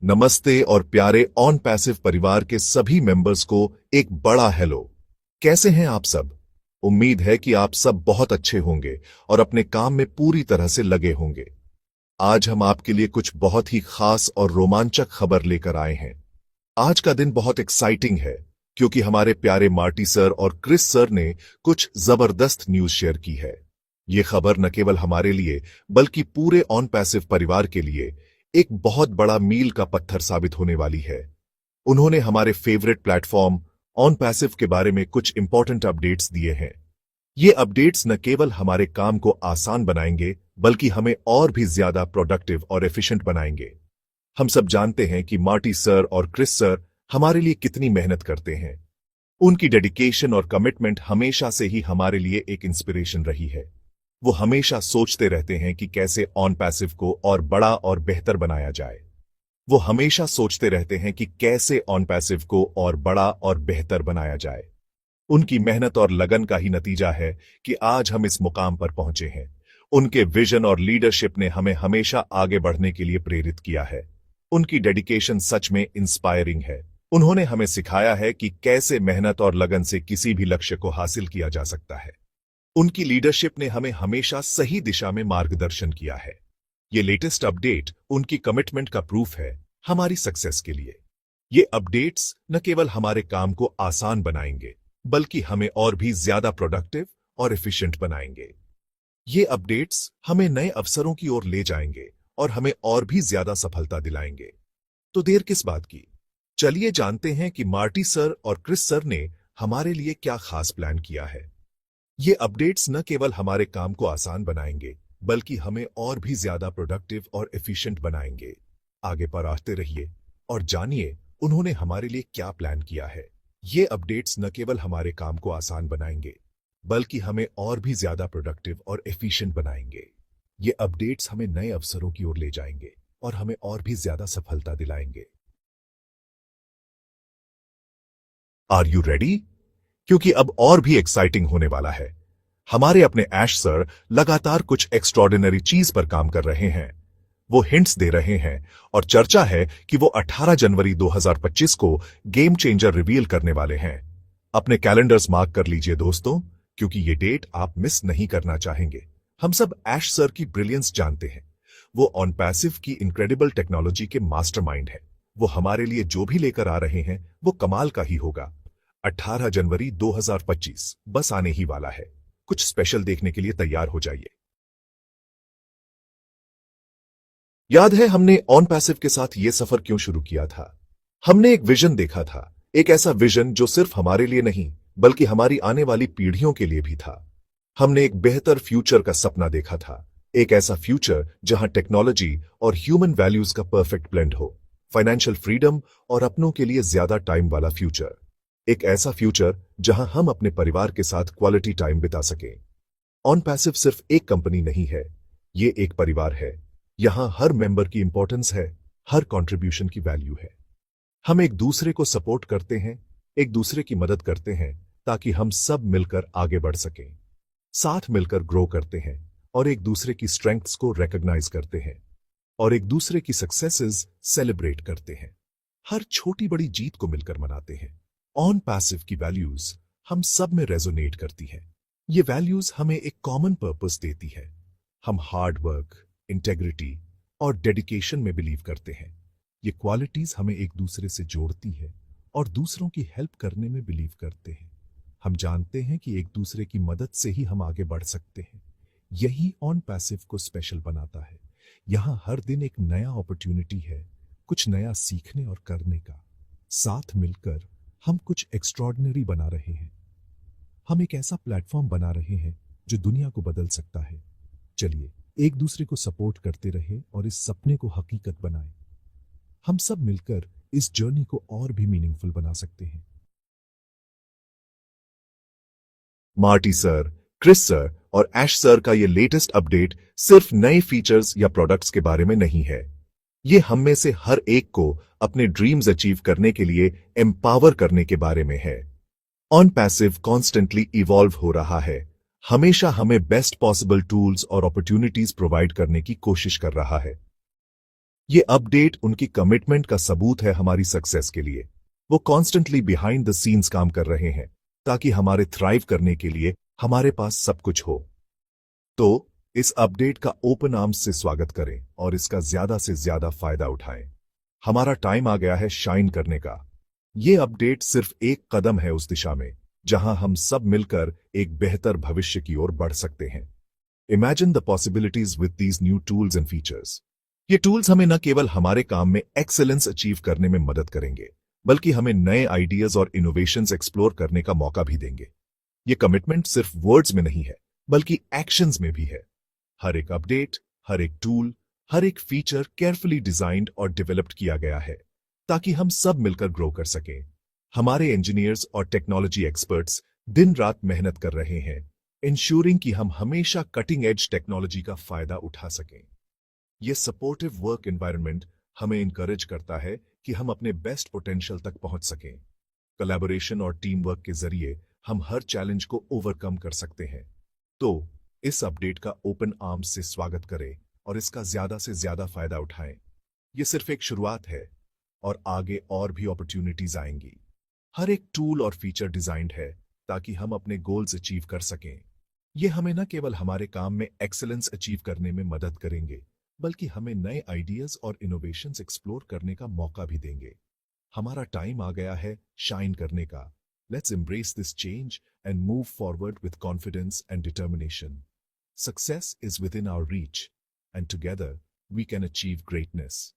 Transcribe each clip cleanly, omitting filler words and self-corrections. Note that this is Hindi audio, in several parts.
नमस्ते और प्यारे ऑन पैसिव परिवार के सभी मेंबर्स को एक बड़ा हेलो। कैसे हैं आप सब? उम्मीद है कि आप सब बहुत अच्छे होंगे और अपने काम में पूरी तरह से लगे होंगे। आज हम आपके लिए कुछ बहुत ही खास और रोमांचक खबर लेकर आए हैं। आज का दिन बहुत एक्साइटिंग है क्योंकि हमारे प्यारे मार्टी सर और क्रिस सर ने कुछ जबरदस्त न्यूज शेयर की है। ये खबर न केवल हमारे लिए बल्कि पूरे ऑन पैसिव परिवार के लिए एक बहुत बड़ा मील का पत्थर साबित होने वाली है। उन्होंने हमारे फेवरेट प्लेटफॉर्म ऑन पैसिव के बारे में कुछ इंपॉर्टेंट अपडेट्स दिए हैं। ये अपडेट्स न केवल हमारे काम को आसान बनाएंगे बल्कि हमें और भी ज्यादा प्रोडक्टिव और एफिशिएंट बनाएंगे। हम सब जानते हैं कि मार्टी सर और क्रिस सर हमारे लिए कितनी मेहनत करते हैं। उनकी डेडिकेशन और कमिटमेंट हमेशा से ही हमारे लिए एक इंस्पिरेशन रही है। वो हमेशा सोचते रहते हैं कि कैसे ऑन पैसिव को और बड़ा और बेहतर बनाया जाए। वो हमेशा सोचते रहते हैं कि कैसे ऑन पैसिव को और बड़ा और बेहतर बनाया जाए। उनकी मेहनत और लगन का ही नतीजा है कि आज हम इस मुकाम पर पहुंचे हैं। उनके विजन और लीडरशिप ने हमें हमेशा आगे बढ़ने के लिए प्रेरित किया है। उनकी डेडिकेशन सच में इंस्पायरिंग है। उन्होंने हमें सिखाया है कि कैसे मेहनत और लगन से किसी भी लक्ष्य को हासिल किया जा सकता है। उनकी लीडरशिप ने हमें हमेशा सही दिशा में मार्गदर्शन किया है। ये लेटेस्ट अपडेट उनकी कमिटमेंट का प्रूफ है हमारी सक्सेस के लिए। ये अपडेट्स न केवल हमारे काम को आसान बनाएंगे बल्कि हमें और भी ज्यादा प्रोडक्टिव और एफिशिएंट बनाएंगे। ये अपडेट्स हमें नए अवसरों की ओर ले जाएंगे और हमें और भी ज्यादा सफलता दिलाएंगे। तो देर किस बात की, चलिए जानते हैं कि मार्टी सर और क्रिस सर ने हमारे लिए क्या खास प्लान किया है। ये अपडेट्स न केवल हमारे काम को आसान बनाएंगे बल्कि हमें और भी ज्यादा प्रोडक्टिव और एफिशिएंट बनाएंगे। आगे पर आते रहिए और जानिए उन्होंने हमारे लिए क्या प्लान किया है। ये अपडेट्स न केवल हमारे काम को आसान बनाएंगे बल्कि हमें और भी ज्यादा प्रोडक्टिव और एफिशिएंट बनाएंगे। ये अपडेट्स हमें नए अवसरों की ओर ले जाएंगे और हमें और भी ज्यादा सफलता दिलाएंगे। Are you ready? क्योंकि अब और भी एक्साइटिंग होने वाला है। हमारे अपने ऐश सर लगातार कुछ एक्स्ट्रॉर्डिनरी चीज पर काम कर रहे हैं। वो हिंट्स दे रहे हैं और चर्चा है कि वो 18 जनवरी 2025 को गेम चेंजर रिवील करने वाले हैं। अपने कैलेंडर्स मार्क कर लीजिए दोस्तों, क्योंकि ये डेट आप मिस नहीं करना चाहेंगे। हम सब ऐश सर की ब्रिलियंस जानते हैं। वो ऑन पैसिव की इनक्रेडिबल टेक्नोलॉजी के मास्टरमाइंड है। वो हमारे लिए जो भी लेकर आ रहे हैं वो कमाल का ही होगा। 18 जनवरी 2025 बस आने ही वाला है। कुछ स्पेशल देखने के लिए तैयार हो जाइए। याद है हमने ऑन पैसिव के साथ यह सफर क्यों शुरू किया था? हमने एक विजन देखा था, एक ऐसा विजन जो सिर्फ हमारे लिए नहीं बल्कि हमारी आने वाली पीढ़ियों के लिए भी था। हमने एक बेहतर फ्यूचर का सपना देखा था, एक ऐसा फ्यूचर जहां टेक्नोलॉजी और ह्यूमन वैल्यूज का परफेक्ट ब्लेंड हो, फाइनेंशियल फ्रीडम और अपनों के लिए ज्यादा टाइम वाला फ्यूचर। एक ऐसा फ्यूचर जहां हम अपने परिवार के साथ क्वालिटी टाइम बिता सकें। ऑन पैसिव सिर्फ एक कंपनी नहीं है, ये एक परिवार है। यहां हर मेंबर की इंपॉर्टेंस है, हर कंट्रीब्यूशन की वैल्यू है। हम एक दूसरे को सपोर्ट करते हैं, एक दूसरे की मदद करते हैं ताकि हम सब मिलकर आगे बढ़ सकें। साथ मिलकर ग्रो करते हैं और एक दूसरे की स्ट्रेंथ्स को रिकॉग्नाइज करते हैं और एक दूसरे की सक्सेसेस सेलिब्रेट करते हैं। हर छोटी बड़ी जीत को मिलकर मनाते हैं। ऑन पैसिव की वैल्यूज हम सब में रेजोनेट करती हैं। ये वैल्यूज हमें एक कॉमन पर्पस देती है। हम हार्ड वर्क, इंटेग्रिटी और डेडिकेशन में बिलीव करते हैं। ये क्वालिटीज हमें एक दूसरे से जोड़ती है और दूसरों की हेल्प करने में बिलीव करते हैं। हम जानते हैं कि एक दूसरे की मदद से ही हम आगे बढ़ सकते हैं। यही ऑन पैसिव को स्पेशल बनाता है। यहां हर दिन एक नया अपॉर्चुनिटी है, कुछ नया सीखने और करने का। साथ मिलकर हम कुछ एक्स्ट्रॉर्डिनरी बना रहे हैं। हम एक ऐसा प्लेटफॉर्म बना रहे हैं जो दुनिया को बदल सकता है। चलिए एक दूसरे को सपोर्ट करते रहे और इस सपने को हकीकत बनाएं। हम सब मिलकर इस जर्नी को और भी मीनिंगफुल बना सकते हैं। मार्टी सर, क्रिस सर और ऐश सर का ये लेटेस्ट अपडेट सिर्फ नए फीचर्स या प्रोडक्ट्स के बारे में नहीं है। ये हम में से हर एक को अपने ड्रीम्स अचीव करने के लिए एम्पावर करने के बारे में है। ऑन पैसिव कॉन्स्टेंटली इवॉल्व हो रहा है, हमेशा हमें बेस्ट पॉसिबल टूल्स और अपॉर्चुनिटीज प्रोवाइड करने की कोशिश कर रहा है। ये अपडेट उनकी कमिटमेंट का सबूत है हमारी सक्सेस के लिए। वो कॉन्स्टेंटली बिहाइंड द सीन्स काम कर रहे हैं ताकि हमारे थ्राइव करने के लिए हमारे पास सब कुछ हो। तो इस अपडेट का ओपन आर्म्स से स्वागत करें और इसका ज्यादा से ज्यादा फायदा उठाएं। हमारा टाइम आ गया है शाइन करने का। ये अपडेट सिर्फ एक कदम है उस दिशा में जहां हम सब मिलकर एक बेहतर भविष्य की ओर बढ़ सकते हैं। Imagine the possibilities with these new tools and features. ये टूल्स हमें न केवल हमारे काम में एक्सेलेंस अचीव करने में मदद करेंगे, बल्कि हमें नए आइडियाज और इनोवेशंस एक्सप्लोर करने का मौका भी देंगे। ये कमिटमेंट सिर्फ वर्ड्स में नहीं है, बल्कि एक्शंस में भी है। हर एक अपडेट, हर एक टूल, हर एक फीचर केयरफुली डिजाइन्ड और डेवलप्ड किया गया है ताकि हम सब मिलकर ग्रो कर सकें। हमारे इंजीनियर्स और टेक्नोलॉजी एक्सपर्ट्स दिन रात मेहनत कर रहे हैं, इंश्योरिंग कि हम हमेशा कटिंग एज टेक्नोलॉजी का फायदा उठा सकें। यह सपोर्टिव वर्क एनवायरनमेंट हमें इंकरेज करता है कि हम अपने बेस्ट पोटेंशियल तक पहुंच सकें। कोलैबोरेशन और टीम वर्क के जरिए हम हर चैलेंज को ओवरकम कर सकते हैं। तो इस अपडेट का ओपन आर्म्स से स्वागत करें और इसका ज्यादा से ज्यादा फायदा उठाएं। यह सिर्फ एक शुरुआत है और आगे और भी अपॉर्चुनिटीज आएंगी। हर एक टूल और फीचर डिजाइन्ड है ताकि हम अपने गोल्स अचीव कर सकें। यह हमें न केवल हमारे काम में एक्सेलेंस अचीव करने में मदद करेंगे, बल्कि हमें नए आइडियाज और इनोवेशंस एक्सप्लोर करने का मौका भी देंगे। हमारा टाइम आ गया है शाइन करने का। Let's embrace this change and move forward with confidence and determination. Success is within our reach and together we can achieve greatness.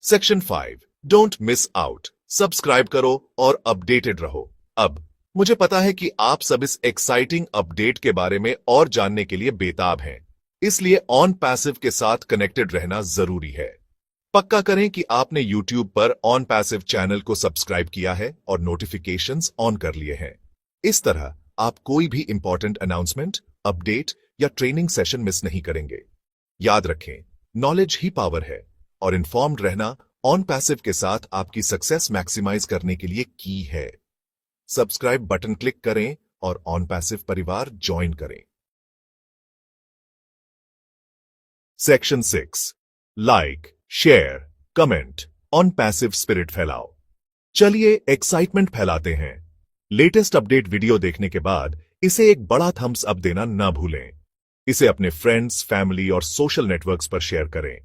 Section 5, don't miss out. Subscribe करो और अपडेटेड रहो। अब मुझे पता है कि आप सब इस एक्साइटिंग अपडेट के बारे में और जानने के लिए बेताब हैं, इसलिए ऑन पैसिव के साथ कनेक्टेड रहना जरूरी है। पक्का करें कि आपने YouTube पर ऑन पैसिव चैनल को सब्सक्राइब किया है और नोटिफिकेशंस ऑन कर लिए हैं। इस तरह आप कोई भी इंपॉर्टेंट अनाउंसमेंट, अपडेट या ट्रेनिंग सेशन मिस नहीं करेंगे। याद रखें, नॉलेज ही पावर है और इन्फॉर्म्ड रहना ऑन पैसिव के साथ आपकी सक्सेस मैक्सिमाइज करने के लिए की है। सब्सक्राइब बटन क्लिक करें और ऑन पैसिव परिवार ज्वाइन करें। Section 6, like, share, comment, on passive spirit फैलाओ। चलिए एक्साइटमेंट फैलाते हैं। लेटेस्ट अपडेट वीडियो देखने के बाद इसे एक बड़ा थम्स अप देना ना भूलें। इसे अपने फ्रेंड्स, फैमिली और सोशल नेटवर्क्स पर शेयर करें।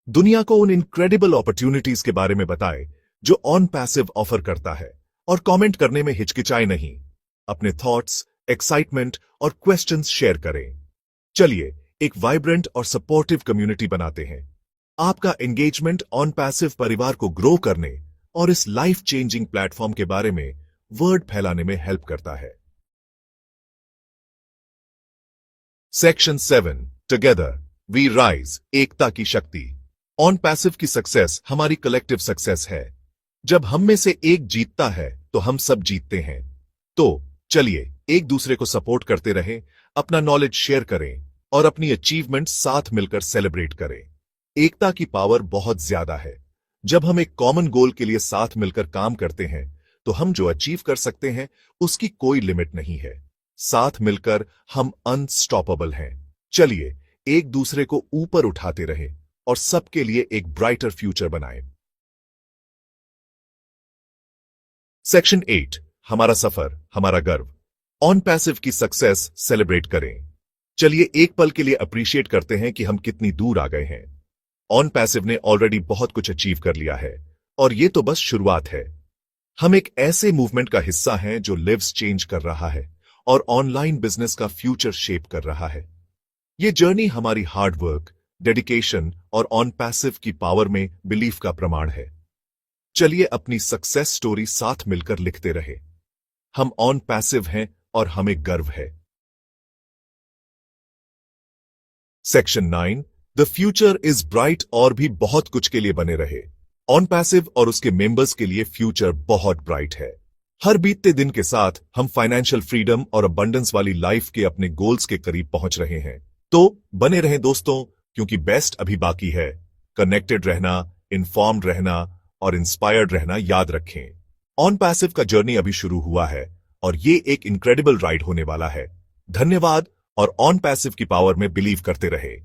दुनिया को उन इनक्रेडिबल अपॉर्चुनिटीज के बारे में बताएं जो ऑन पैसिव ऑफर करता है, और कमेंट करने में हिचकिचाएं नहीं। अपने थॉट्स, एक्साइटमेंट और क्वेश्चंस शेयर करें। चलिए एक वाइब्रेंट और सपोर्टिव कम्युनिटी बनाते हैं। आपका एंगेजमेंट ऑन पैसिव परिवार को ग्रो करने और इस लाइफ चेंजिंग प्लेटफॉर्म के बारे में वर्ड फैलाने में हेल्प करता है। सेक्शन 7, टुगेदर वी राइज, एकता की शक्ति। ऑन पैसिव की सक्सेस हमारी कलेक्टिव सक्सेस है। जब हम में से एक जीतता है तो हम सब जीतते हैं। तो चलिए एक दूसरे को सपोर्ट करते रहें, अपना नॉलेज शेयर करें और अपनी अचीवमेंट साथ मिलकर सेलिब्रेट करें। एकता की पावर बहुत ज्यादा है। जब हम एक कॉमन गोल के लिए साथ मिलकर काम करते हैं तो हम जो अचीव कर सकते हैं उसकी कोई लिमिट नहीं है। साथ मिलकर हम अनस्टॉपेबल हैं। चलिए एक दूसरे को ऊपर उठाते रहें और सबके लिए एक ब्राइटर फ्यूचर बनाएं। सेक्शन 8, हमारा सफर, हमारा गर्व। ऑन पैसिव की सक्सेस सेलिब्रेट करें। चलिए एक पल के लिए अप्रिशिएट करते हैं कि हम कितनी दूर आ गए हैं। ऑन पैसिव ने ऑलरेडी बहुत कुछ अचीव कर लिया है और ये तो बस शुरुआत है। हम एक ऐसे मूवमेंट का हिस्सा हैं जो लिव्स चेंज कर रहा है और ऑनलाइन बिजनेस का फ्यूचर शेप कर रहा है। ये जर्नी हमारी हार्ड वर्क, डेडिकेशन और ऑन पैसिव की पावर में बिलीफ का प्रमाण है। चलिए अपनी सक्सेस स्टोरी साथ मिलकर लिखते रहे। हम ऑन पैसिव हैं और हमें गर्व है। Section 9, the future is bright. और भी बहुत कुछ के लिए बने रहे। ऑन पैसिव और उसके मेंबर्स के लिए फ्यूचर बहुत ब्राइट है। हर बीतते दिन के साथ हम फाइनेंशियल फ्रीडम और अबंडेंस वाली लाइफ के अपने गोल्स के करीब पहुंच रहे हैं। तो बने रहें दोस्तों, क्योंकि बेस्ट अभी बाकी है। कनेक्टेड रहना, इन्फॉर्म्ड रहना और इंस्पायर्ड रहना याद रखें। ऑन पैसिव का जर्नी अभी शुरू हुआ है और ये एक इनक्रेडिबल राइड होने वाला है। धन्यवाद और ऑन पैसिव की पावर में बिलीव करते रहे।